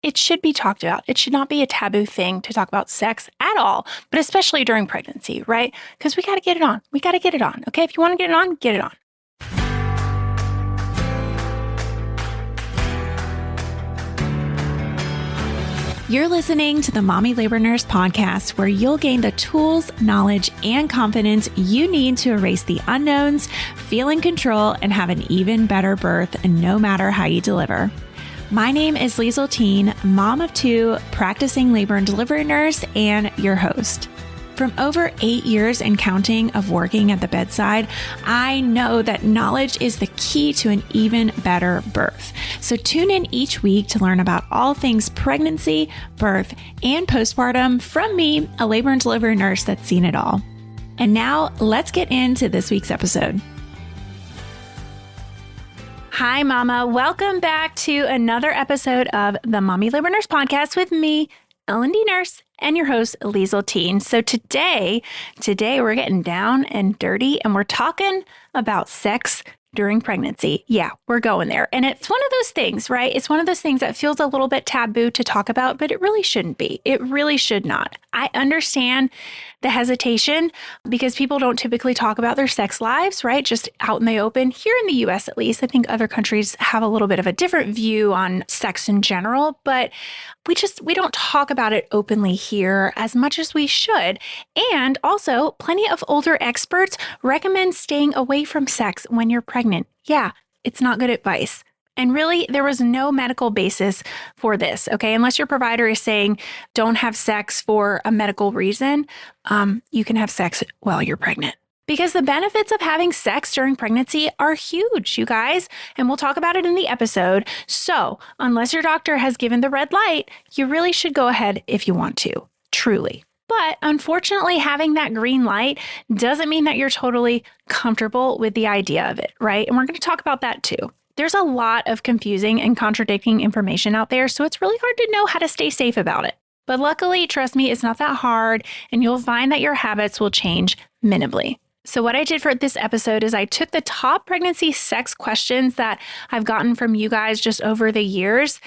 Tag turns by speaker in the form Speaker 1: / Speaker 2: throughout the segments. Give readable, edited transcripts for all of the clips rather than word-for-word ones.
Speaker 1: it should be talked about. It should not be a taboo thing to talk about sex at all, but especially during pregnancy, right? Because we got to get it on. We got to get it on. Okay. If you want to get it on, get it on.
Speaker 2: You're listening to the Mommy Labor Nurse podcast, where you'll gain the tools, knowledge, and confidence you need to erase the unknowns, feel in control, and have an even better birth, no matter how you deliver. My name is Liesl Teen, mom of two, practicing labor and delivery nurse, and your host. From over 8 years and counting of working at the bedside, I know that knowledge is the key to an even better birth. So tune in each week to learn about all things pregnancy, birth, and postpartum from me, a labor and delivery nurse that's seen it all. And now let's get into this week's episode.
Speaker 1: Hi, Mama. Welcome back to another episode of the Mommy Labor Nurse podcast with me, L&D nurse, and your host, Liesl Teen. So today we're getting down and dirty, and we're talking about sex during pregnancy. Yeah, we're going there. And it's one of those things, right? It's one of those things that feels a little bit taboo to talk about, but it really shouldn't be. It really should not. I understand the hesitation because people don't typically talk about their sex lives, right? Just out in the open. Here in the US, at least, I think other countries have a little bit of a different view on sex in general, but we don't talk about it openly here as much as we should. And also, plenty of older experts recommend staying away from sex when you're pregnant. Yeah, it's not good advice. And really, there was no medical basis for this, okay? Unless your provider is saying don't have sex for a medical reason, you can have sex while you're pregnant. Because the benefits of having sex during pregnancy are huge, you guys, and we'll talk about it in the episode. So unless your doctor has given the red light, you really should go ahead if you want to, truly. But unfortunately, having that green light doesn't mean that you're totally comfortable with the idea of it, right? And we're going to talk about that too. There's a lot of confusing and contradicting information out there, so it's really hard to know how to stay safe about it. But luckily, trust me, it's not that hard, and you'll find that your habits will change minimally. So what I did for this episode is I took the top pregnancy sex questions that I've gotten from you guys just over the years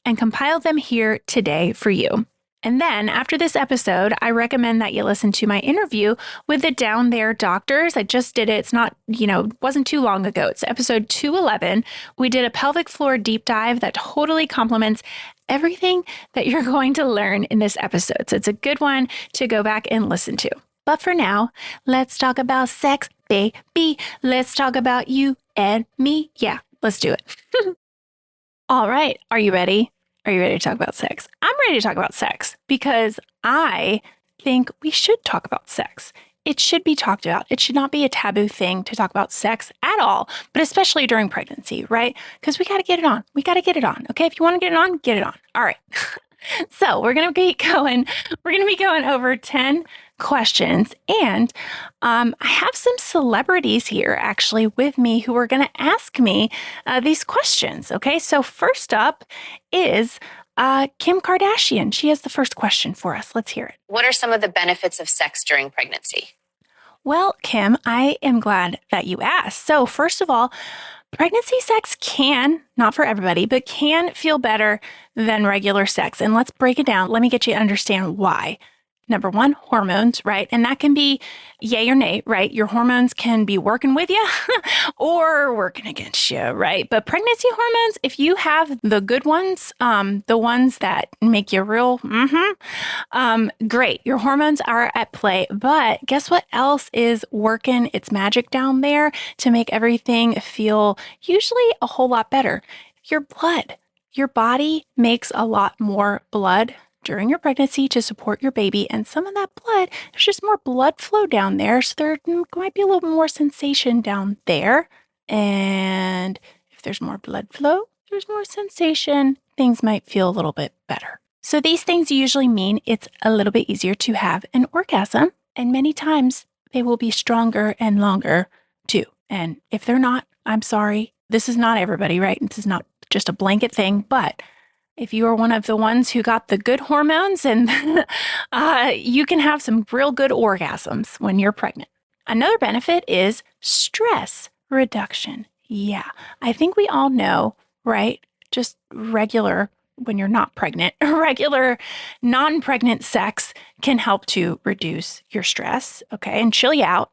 Speaker 1: and compiled them here today for you. And then after this episode, I recommend that you listen to my interview with the Down There doctors. I just did it. It's not, wasn't too long ago. It's episode 211. We did a pelvic floor deep dive that totally complements everything that you're going to learn in this episode. So it's a good one to go back and listen to. But for now, let's talk about sex, baby. Let's talk about you and me. Yeah, let's do it. All right. Are you ready? Are you ready to talk about sex? I'm ready to talk about sex because I think we should talk about sex. It should be talked about. It should not be a taboo thing to talk about sex at all, but especially during pregnancy, right? Because we got to get it on. We got to get it on. Okay. If you want to get it on, get it on. All right. So we're going to be going over 10 questions. And I have some celebrities here actually with me who are going to ask me these questions. Okay. So first up is Kim Kardashian. She has the first question for us. Let's hear it.
Speaker 3: What are some of the benefits of sex during pregnancy?
Speaker 1: Well, Kim, I am glad that you asked. So first of all, pregnancy sex can, not for everybody, but can feel better than regular sex. And let's break it down. Let me get you to understand why. Number one, hormones, right? And that can be yay or nay, right? Your hormones can be working with you or working against you, right? But pregnancy hormones, if you have the good ones, the ones that make you real, great. Your hormones are at play. But guess what else is working its magic down there to make everything feel usually a whole lot better? Your blood. Your body makes a lot more blood during your pregnancy to support your baby. And some of that blood, there's just more blood flow down there. So there might be a little more sensation down there. And if there's more blood flow, there's more sensation. Things might feel a little bit better. So these things usually mean it's a little bit easier to have an orgasm. And many times they will be stronger and longer too. And if they're not, I'm sorry. This is not everybody, right? This is not just a blanket thing, but if you are one of the ones who got the good hormones, and you can have some real good orgasms when you're pregnant. Another benefit is stress reduction. Yeah, I think we all know, right? Just regular when you're not pregnant. Regular non-pregnant sex can help to reduce your stress, okay, and chill you out.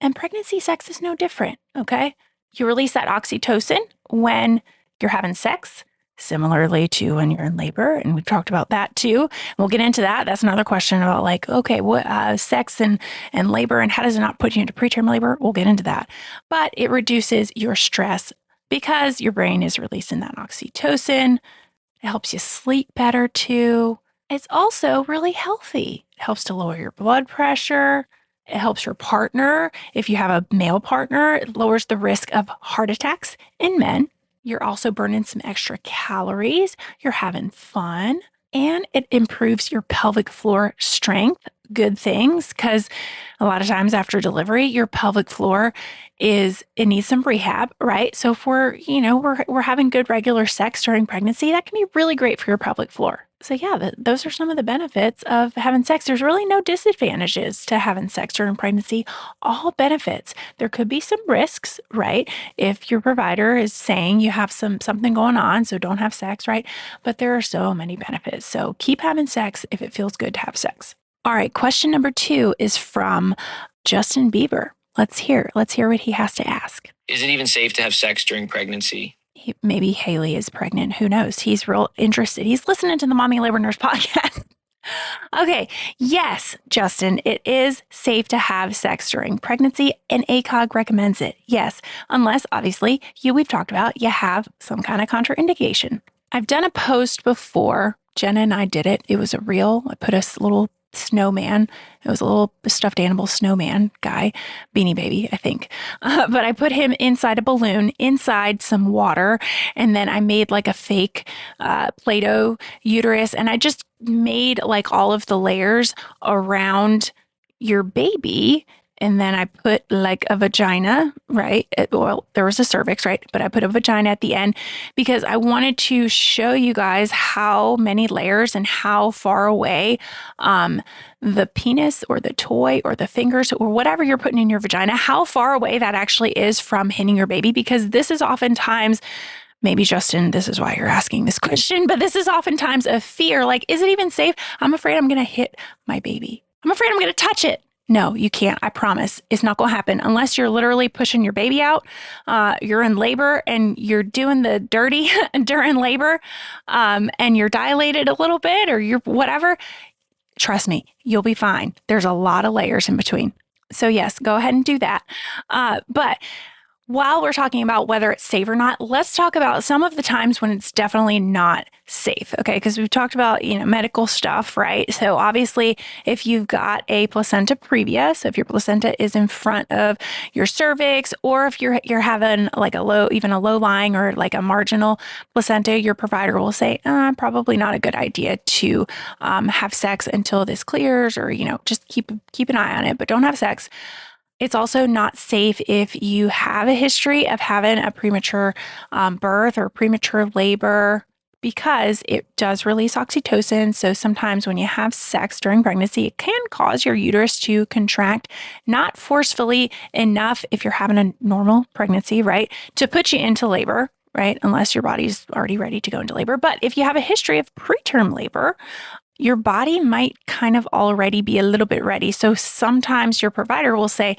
Speaker 1: And pregnancy sex is no different, okay? You release that oxytocin when you're having sex, similarly to when you're in labor. And we've talked about that too. We'll get into that. That's another question about like, okay, what sex and labor and how does it not put you into preterm labor? We'll get into that. But it reduces your stress because your brain is releasing that oxytocin. It helps you sleep better too. It's also really healthy. It helps to lower your blood pressure. It helps your partner. If you have a male partner, it lowers the risk of heart attacks in men. You're also burning some extra calories. You're having fun. And it improves your pelvic floor strength. Good things, because a lot of times after delivery, your pelvic floor it needs some rehab, right? So if we're having good regular sex during pregnancy, that can be really great for your pelvic floor. So yeah, those are some of the benefits of having sex. There's really no disadvantages to having sex during pregnancy, all benefits. There could be some risks, right? If your provider is saying you have something going on, so don't have sex, right? But there are so many benefits. So keep having sex if it feels good to have sex. All right, question number 2 is from Justin Bieber. Let's hear what he has to ask.
Speaker 4: Is it even safe to have sex during pregnancy?
Speaker 1: Maybe Haley is pregnant. Who knows? He's real interested. He's listening to the Mommy Labor Nurse podcast. Okay. Yes, Justin, it is safe to have sex during pregnancy, and ACOG recommends it. Yes, unless obviously we've talked about you have some kind of contraindication. I've done a post before. Jenna and I did it. It was a reel. I put a little snowman. It was a little stuffed animal snowman guy, Beanie Baby, I think. But I put him inside a balloon, inside some water, and then I made like a fake Play-Doh uterus, and I just made like all of the layers around your baby. And then I put like a vagina, right? Well, there was a cervix, right? But I put a vagina at the end because I wanted to show you guys how many layers and how far away the penis or the toy or the fingers or whatever you're putting in your vagina, how far away that actually is from hitting your baby. Because this is oftentimes, maybe Justin, this is why you're asking this question, but this is oftentimes a fear. Like, is it even safe? I'm afraid I'm going to hit my baby. I'm afraid I'm going to touch it. No, you can't. I promise. It's not going to happen unless you're literally pushing your baby out. You're in labor and you're doing the dirty during labor, and you're dilated a little bit or you're whatever. Trust me, you'll be fine. There's a lot of layers in between. So yes, go ahead and do that. But while we're talking about whether it's safe or not, let's talk about some of the times when it's definitely not safe. Okay. Because we've talked about, medical stuff, right? So obviously if you've got a placenta previa, so if your placenta is in front of your cervix, or if you're having like a low lying or like a marginal placenta, your provider will say, probably not a good idea to have sex until this clears, or, just keep an eye on it, but don't have sex. It's also not safe if you have a history of having a premature birth or premature labor, because it does release oxytocin. So sometimes when you have sex during pregnancy, it can cause your uterus to contract, not forcefully enough if you're having a normal pregnancy, right, to put you into labor, right, unless your body's already ready to go into labor. But if you have a history of preterm labor, your body might kind of already be a little bit ready. So sometimes your provider will say,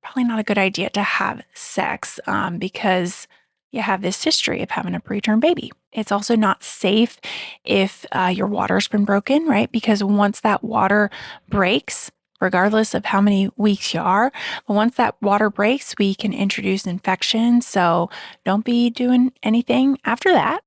Speaker 1: probably not a good idea to have sex because you have this history of having a preterm baby. It's also not safe if your water's been broken, right? Because once that water breaks, regardless of how many weeks you are, but once that water breaks, we can introduce infection. So don't be doing anything after that.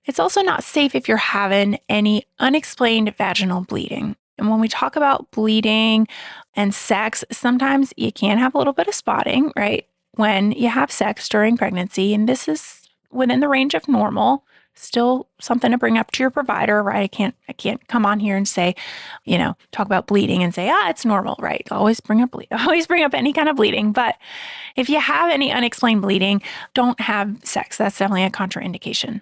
Speaker 1: It's also not safe if you're having any unexplained vaginal bleeding. And when we talk about bleeding and sex, sometimes you can have a little bit of spotting, right, when you have sex during pregnancy. And this is within the range of normal. Still something to bring up to your provider, right? I can't come on here and say, talk about bleeding and say, it's normal, right? Always bring up any kind of bleeding. But if you have any unexplained bleeding, don't have sex. That's definitely a contraindication.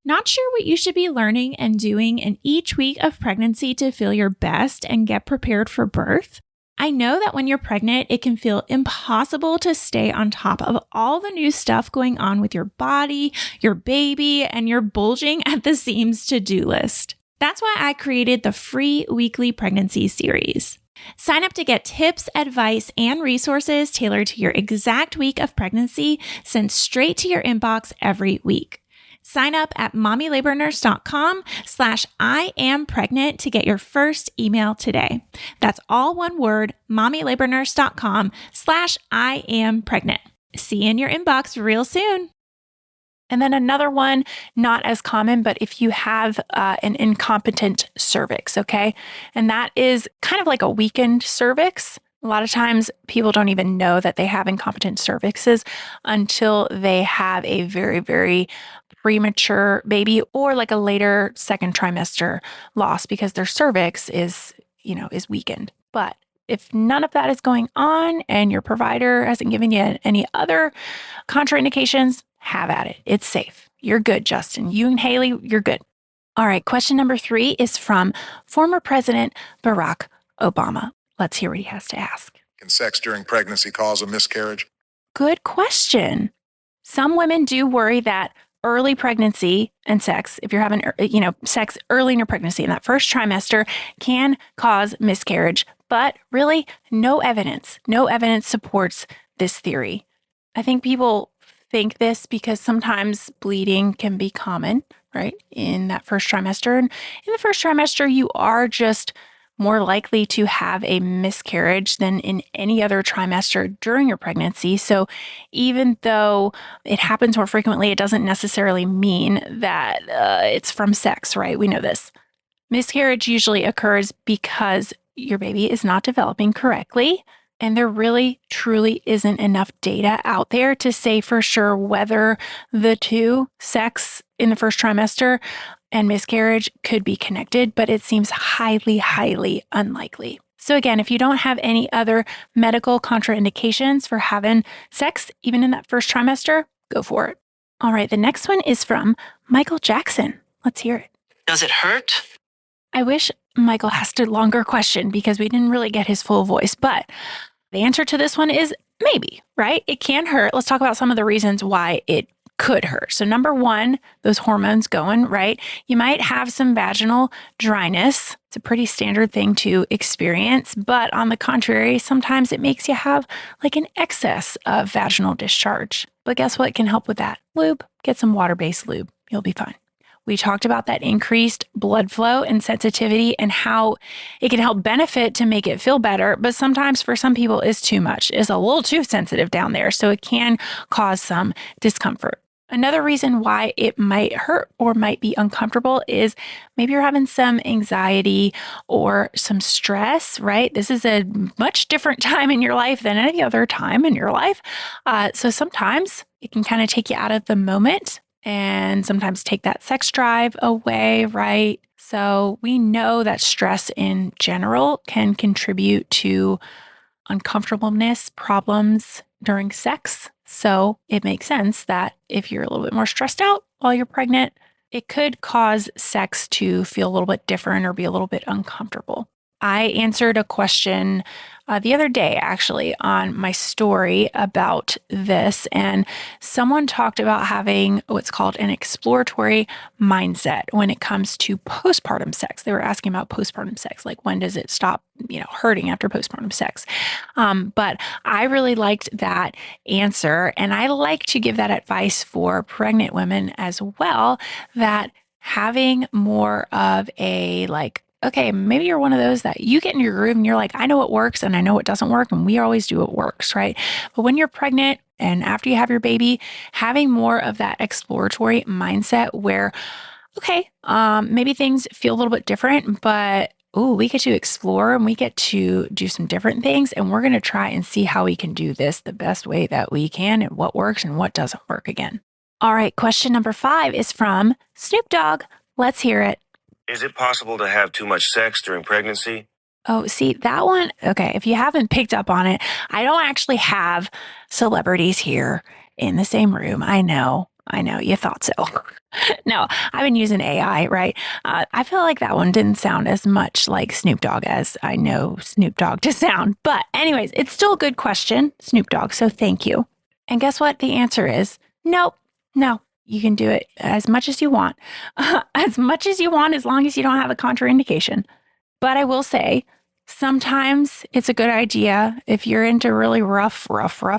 Speaker 2: Not sure what you should be learning and doing in each week of pregnancy to feel your best and get prepared for birth? I know that when you're pregnant, it can feel impossible to stay on top of all the new stuff going on with your body, your baby, and your bulging at the seams to-do list. That's why I created the free weekly pregnancy series. Sign up to get tips, advice, and resources tailored to your exact week of pregnancy sent straight to your inbox every week. Sign up at mommylabornurse.com/IamPregnant to get your first email today. That's all one word, mommylabornurse.com/IamPregnant. See you in your inbox real soon.
Speaker 1: And then another one, not as common, but if you have an incompetent cervix, okay? And that is kind of like a weakened cervix. A lot of times people don't even know that they have incompetent cervixes until they have a very, very premature baby or like a later second trimester loss because their cervix is weakened. But if none of that is going on and your provider hasn't given you any other contraindications, have at it. It's safe. You're good, Justin. You and Haley, you're good. All right. Question number 3 is from former President Barack Obama. Let's hear what he has to ask.
Speaker 5: Can sex during pregnancy cause a miscarriage?
Speaker 1: Good question. Some women do worry that early pregnancy and sex, if you're having, sex early in your pregnancy in that first trimester, can cause miscarriage. But really, no evidence supports this theory. I think people think this because sometimes bleeding can be common, right, in that first trimester. And in the first trimester, you are just more likely to have a miscarriage than in any other trimester during your pregnancy. So even though it happens more frequently, it doesn't necessarily mean that it's from sex, right? We know this. Miscarriage usually occurs because your baby is not developing correctly. And there really, truly isn't enough data out there to say for sure whether the two, sex in the first trimester and miscarriage, could be connected, but it seems highly, highly unlikely. So again, if you don't have any other medical contraindications for having sex, even in that first trimester, go for it. All right, the next one is from Michael Jackson. Let's hear it.
Speaker 6: Does it hurt?
Speaker 1: I wish Michael asked a longer question because we didn't really get his full voice, but the answer to this one is maybe, right? It can hurt. Let's talk about some of the reasons why it could hurt. So number 1, those hormones going, right? You might have some vaginal dryness. It's a pretty standard thing to experience, but on the contrary, sometimes it makes you have like an excess of vaginal discharge. But guess what can help with that? Lube. Get some water-based lube. You'll be fine. We talked about that increased blood flow and sensitivity and how it can help benefit to make it feel better. But sometimes for some people it's too much, it's a little too sensitive down there. So it can cause some discomfort. Another reason why it might hurt or might be uncomfortable is maybe you're having some anxiety or some stress, right? This is a much different time in your life than any other time in your life. So sometimes it can kind of take you out of the moment and sometimes take that sex drive away, right? So we know that stress in general can contribute to uncomfortableness, problems during sex. So it makes sense that if you're a little bit more stressed out while you're pregnant, it could cause sex to feel a little bit different or be a little bit uncomfortable. I answered a question the other day, actually, on my story about this, and someone talked about having what's called an exploratory mindset when it comes to postpartum sex. They were asking about postpartum sex, like when does it stop, hurting after postpartum sex? But I really liked that answer, and I like to give that advice for pregnant women as well, that having more of a okay, maybe you're one of those that you get in your groove and you're like, I know what works and I know what doesn't work, and we always do what works, right? But when you're pregnant and after you have your baby, having more of that exploratory mindset where, okay, maybe things feel a little bit different, but we get to explore and we get to do some different things, and we're going to try and see how we can do this the best way that we can and what works and what doesn't work again. All right, question number 5 is from Snoop Dogg. Let's hear it.
Speaker 7: Is it possible to have too much sex during pregnancy?
Speaker 1: Oh, see, that one, okay, if you haven't picked up on it, I don't actually have celebrities here in the same room. I know. I know you thought so. No, I've been using AI, right? I feel like that one didn't sound as much like Snoop Dogg as I know Snoop Dogg to sound. But, anyways, it's still a good question, Snoop Dogg. So thank you. And guess what? The answer is nope. No, you can do it as much as you want, as much as you want, as long as you don't have a contraindication. But I will say, sometimes it's a good idea if you're into really rough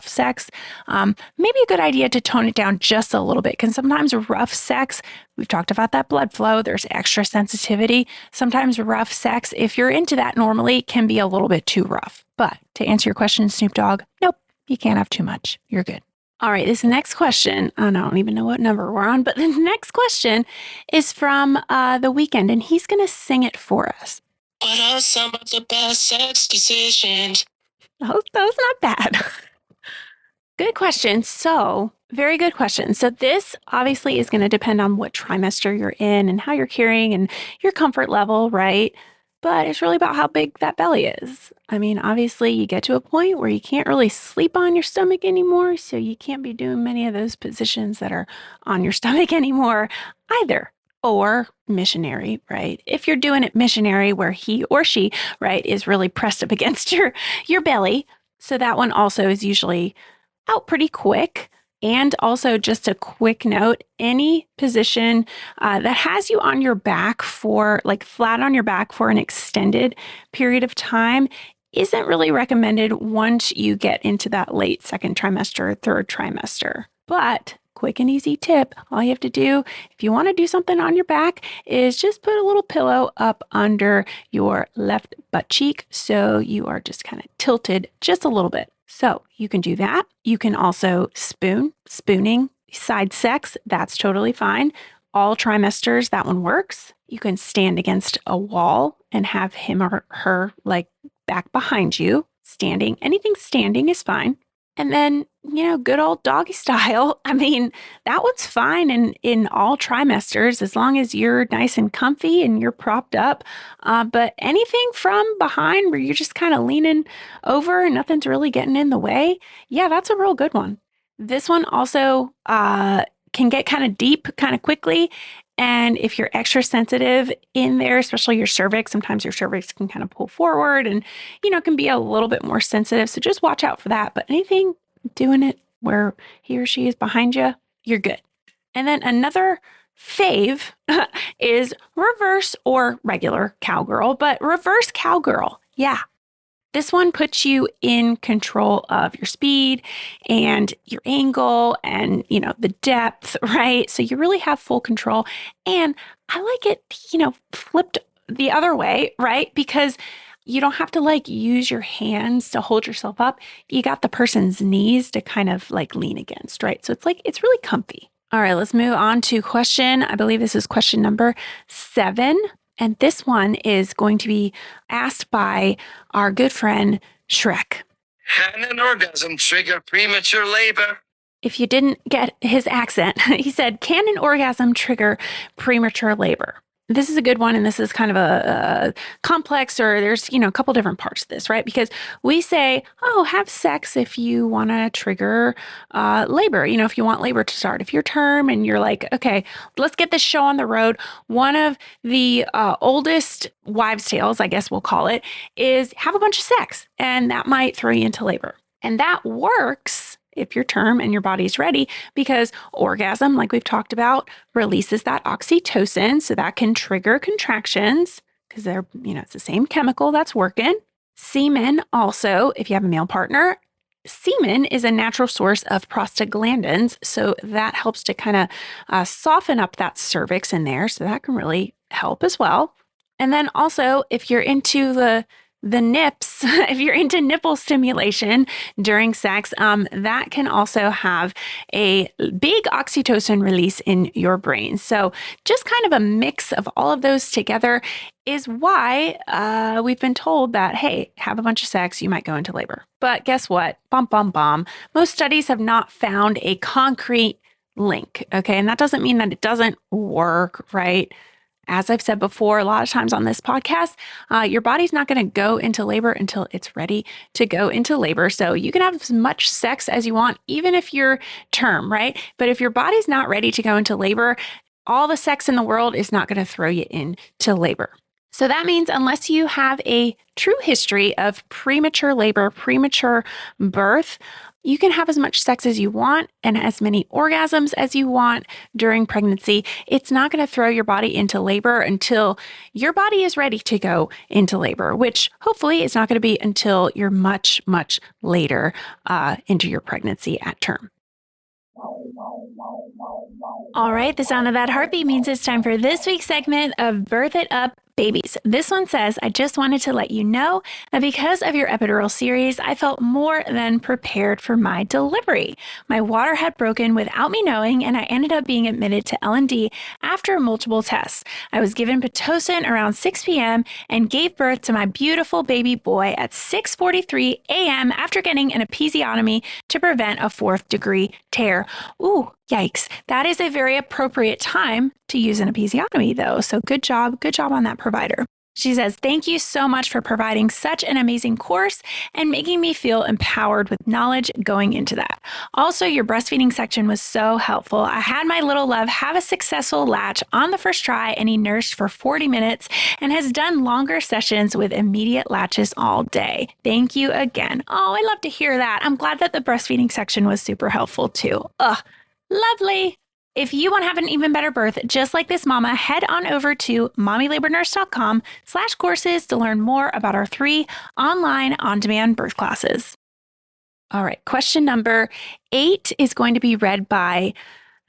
Speaker 1: sex. Maybe a good idea to tone it down just a little bit. Because sometimes rough sex, we've talked about that blood flow, there's extra sensitivity. Sometimes rough sex, if you're into that normally, can be a little bit too rough. But to answer your question, Snoop Dogg, nope, you can't have too much. You're good. All right, this next question, I don't even know what number we're on, but the next question is from The Weeknd, and he's going to sing it for us.
Speaker 6: What are some of the best sex decisions?
Speaker 1: Oh, that was not bad. Good question. So, very good question. So, this obviously is going to depend on what trimester you're in and how you're carrying and your comfort level, right? But it's really about how big that belly is. I mean, obviously, you get to a point where you can't really sleep on your stomach anymore. So, you can't be doing many of those positions that are on your stomach anymore either. Or missionary, right? If you're doing it missionary where he or she, right, is really pressed up against your belly. So that one also is usually out pretty quick. And also just a quick note, any position that has you on your back for like flat on your back for an extended period of time isn't really recommended once you get into that late second trimester or third trimester. But quick and easy tip, all you have to do if you want to do something on your back is just put a little pillow up under your left butt cheek so you are just kind of tilted just a little bit. So you can do that. You can also spooning, side sex, that's totally fine. All trimesters, that one works. You can stand against a wall and have him or her like back behind you, standing. Anything standing is fine. And then, good old doggy style. I mean, that one's fine in all trimesters as long as you're nice and comfy and you're propped up. But anything from behind where you're just kind of leaning over and nothing's really getting in the way, yeah, that's a real good one. This one also can get kind of deep kind of quickly. And if you're extra sensitive in there, especially your cervix, sometimes your cervix can kind of pull forward and, can be a little bit more sensitive. So just watch out for that. But anything doing it where he or she is behind you, you're good. And then another fave is reverse or regular cowgirl, but reverse cowgirl. Yeah. This one puts you in control of your speed and your angle and, the depth, right? So you really have full control. And I like it, flipped the other way, right? Because you don't have to use your hands to hold yourself up. You got the person's knees to kind of lean against, right? So it's really comfy. All right, let's move on to question. I believe this is question number 7. And this one is going to be asked by our good friend Shrek.
Speaker 6: Can an orgasm trigger premature labor?
Speaker 1: If you didn't get his accent, he said, can an orgasm trigger premature labor? This is a good one, and this is kind of a complex, or there's, a couple different parts to this, right? Because we say, have sex if you want to trigger labor, if you want labor to start. If you're term and you're like, okay, let's get this show on the road. One of the oldest wives' tales, I guess we'll call it, is have a bunch of sex, and that might throw you into labor. And that works if you're term and your body's ready, because orgasm, like we've talked about, releases that oxytocin. So that can trigger contractions because they're, it's the same chemical that's working. Semen also, if you have a male partner, semen is a natural source of prostaglandins. So that helps to kind of soften up that cervix in there. So that can really help as well. And then also, if you're into the nips, if you're into nipple stimulation during sex, that can also have a big oxytocin release in your brain. So just kind of a mix of all of those together is why we've been told that, hey, have a bunch of sex, you might go into labor. But guess what? Bum, bum, bum. Most studies have not found a concrete link, okay? And that doesn't mean that it doesn't work, right? As I've said before, a lot of times on this podcast, your body's not going to go into labor until it's ready to go into labor. So you can have as much sex as you want, even if you're term, right? But if your body's not ready to go into labor, all the sex in the world is not going to throw you into labor. So that means unless you have a true history of premature labor, premature birth, you can have as much sex as you want and as many orgasms as you want during pregnancy. It's not going to throw your body into labor until your body is ready to go into labor, which hopefully is not going to be until you're much, much later into your pregnancy at term. All right, the sound of that heartbeat means it's time for this week's segment of Birth It Up Babies. This one says, I just wanted to let you know that because of your epidural series, I felt more than prepared for my delivery. My water had broken without me knowing, and I ended up being admitted to L&D after multiple tests. I was given Pitocin around 6 p.m. and gave birth to my beautiful baby boy at 6:43 a.m. after getting an episiotomy to prevent a 4th-degree tear. Ooh, yikes. That is a very appropriate time to use an episiotomy, though. So good job on that provider. She says, thank you so much for providing such an amazing course and making me feel empowered with knowledge going into that. Also, your breastfeeding section was so helpful. I had my little love have a successful latch on the first try, and he nursed for 40 minutes and has done longer sessions with immediate latches all day. Thank you again. Oh, I love to hear that. I'm glad that the breastfeeding section was super helpful too. Ugh, lovely. If you want to have an even better birth, just like this mama, head on over to mommylabornurse.com/courses to learn more about our 3 online on-demand birth classes. All right, question number 8 is going to be read by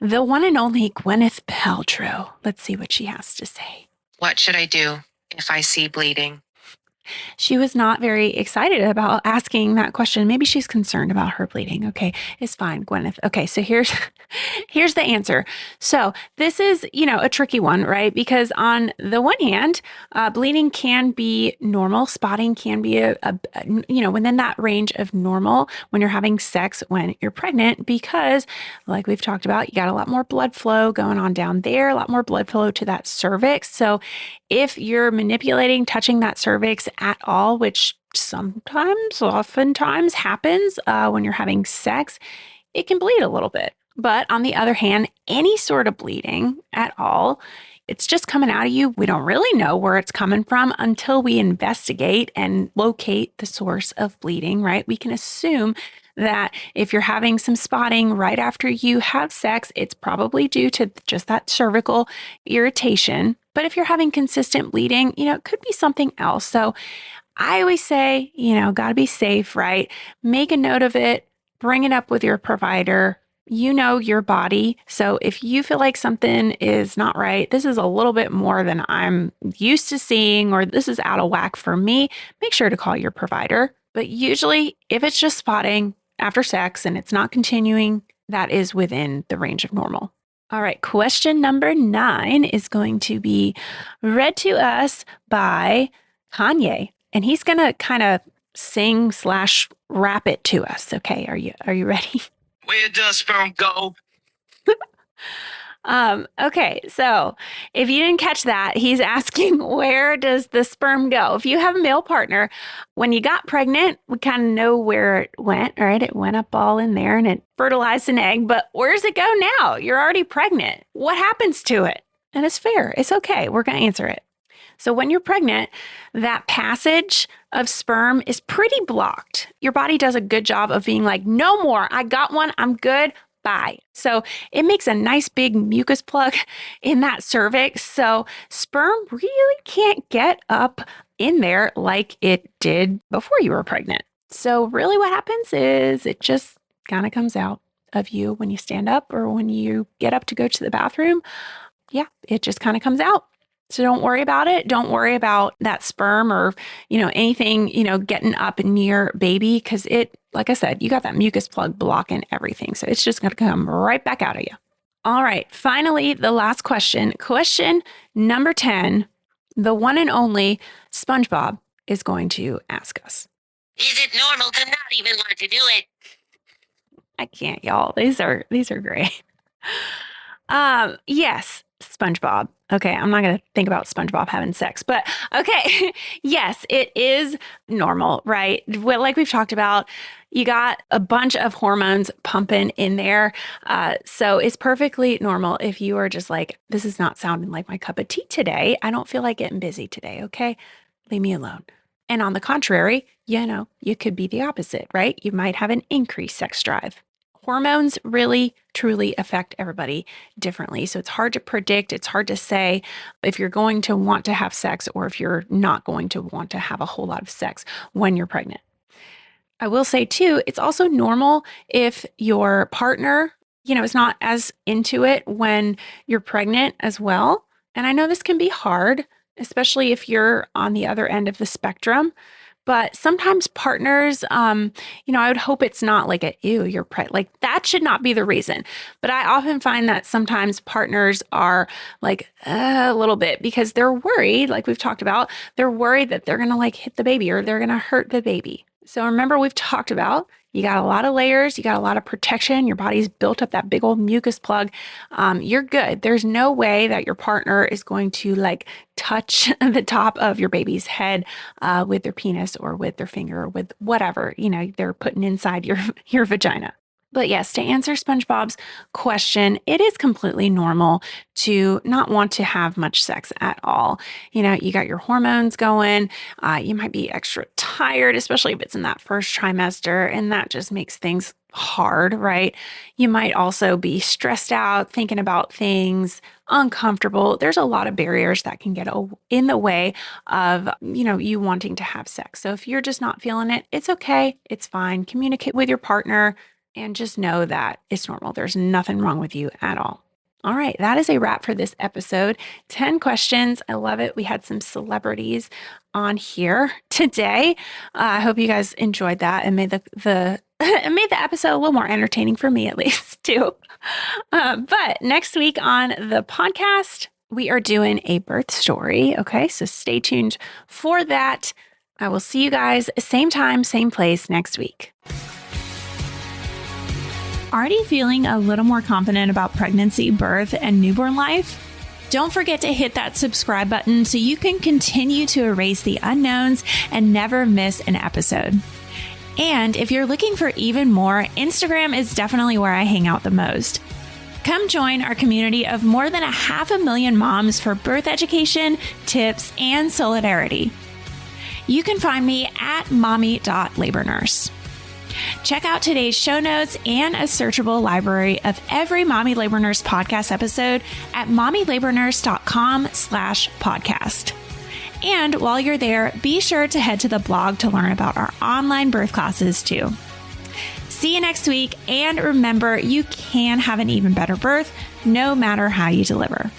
Speaker 1: the one and only Gwyneth Paltrow. Let's see what she has to say.
Speaker 6: What should I do if I see bleeding?
Speaker 1: She was not very excited about asking that question. Maybe she's concerned about her bleeding. Okay, it's fine, Gwyneth. Okay, so here's the answer. So this is, a tricky one, right? Because on the one hand, bleeding can be normal. Spotting can be within that range of normal when you're having sex when you're pregnant, because like we've talked about, you got a lot more blood flow going on down there, a lot more blood flow to that cervix. So if you're manipulating, touching that cervix at all, which oftentimes happens when you're having sex, it can bleed a little bit. But on the other hand, any sort of bleeding at all, it's just coming out of you. We don't really know where it's coming from until we investigate and locate the source of bleeding, right? We can assume that if you're having some spotting right after you have sex, it's probably due to just that cervical irritation. But if you're having consistent bleeding, it could be something else. So I always say, got to be safe, right? Make a note of it, bring it up with your provider. You know your body. So if you feel like something is not right, this is a little bit more than I'm used to seeing, or this is out of whack for me, make sure to call your provider. But usually, if it's just spotting after sex and it's not continuing, that is within the range of normal. All right, question number 9 is going to be read to us by Kanye, and he's going to kind of sing/rap it to us. Okay, are you ready?
Speaker 6: Where does sperm go?
Speaker 1: Okay, so if you didn't catch that, he's asking, where does the sperm go? If you have a male partner, when you got pregnant, we kind of know where it went, right? It went up all in there and it fertilized an egg, but where does it go now? You're already pregnant. What happens to it? And it's fair. It's okay. We're going to answer it. So when you're pregnant, that passage of sperm is pretty blocked. Your body does a good job of being like, no more. I got one. I'm good. Bye. So it makes a nice big mucus plug in that cervix. So sperm really can't get up in there like it did before you were pregnant. So really what happens is it just kind of comes out of you when you stand up or when you get up to go to the bathroom. Yeah, it just kind of comes out. So don't worry about it. Don't worry about that sperm or, anything, getting up near baby, because it, like I said, you got that mucus plug blocking everything. So it's just going to come right back out of you. All right. Finally, the last question. Question number 10, the one and only SpongeBob is going to ask us.
Speaker 6: Is it normal to not even want to do it?
Speaker 1: I can't, y'all. These are great. Yes. SpongeBob. Okay, I'm not going to think about SpongeBob having sex, but okay. Yes, it is normal, right? Well, like we've talked about, you got a bunch of hormones pumping in there. So it's perfectly normal if you are just like, this is not sounding like my cup of tea today. I don't feel like getting busy today. Okay, leave me alone. And on the contrary, you could be the opposite, right? You might have an increased sex drive. Hormones really, truly affect everybody differently. So it's hard to predict. It's hard to say if you're going to want to have sex or if you're not going to want to have a whole lot of sex when you're pregnant. I will say too, it's also normal if your partner, is not as into it when you're pregnant as well. And I know this can be hard, especially if you're on the other end of the spectrum. But sometimes partners, I would hope it's not like ew, you're pregnant. Like that should not be the reason. But I often find that sometimes partners are like a little bit because they're worried, like we've talked about, they're worried that they're going to like hit the baby or they're going to hurt the baby. So remember, we've talked about you got a lot of layers, you got a lot of protection, your body's built up that big old mucus plug. You're good. There's no way that your partner is going to like touch the top of your baby's head with their penis or with their finger or with whatever, they're putting inside your vagina. But yes, to answer SpongeBob's question, it is completely normal to not want to have much sex at all. You got your hormones going. You might be extra tired, especially if it's in that first trimester, and that just makes things hard, right? You might also be stressed out, thinking about things, uncomfortable. There's a lot of barriers that can get in the way of, you wanting to have sex. So if you're just not feeling it, it's okay. It's fine. Communicate with your partner. And just know that it's normal. There's nothing wrong with you at all. All right, that is a wrap for this episode. 10 questions. I love it. We had some celebrities on here today. I hope you guys enjoyed that and made the it made the episode a little more entertaining for me, at least, too. But next week on the podcast, we are doing a birth story. Okay, so stay tuned for that. I will see you guys same time, same place next week.
Speaker 2: Already feeling a little more confident about pregnancy, birth, and newborn life? Don't forget to hit that subscribe button so you can continue to erase the unknowns and never miss an episode. And if you're looking for even more, Instagram is definitely where I hang out the most. Come join our community of more than 500,000 moms for birth education, tips, and solidarity. You can find me at mommy.labornurse. Check out today's show notes and a searchable library of every Mommy Labor Nurse podcast episode at mommylabornurse.com/podcast. And while you're there, be sure to head to the blog to learn about our online birth classes too. See you next week. And remember, you can have an even better birth no matter how you deliver.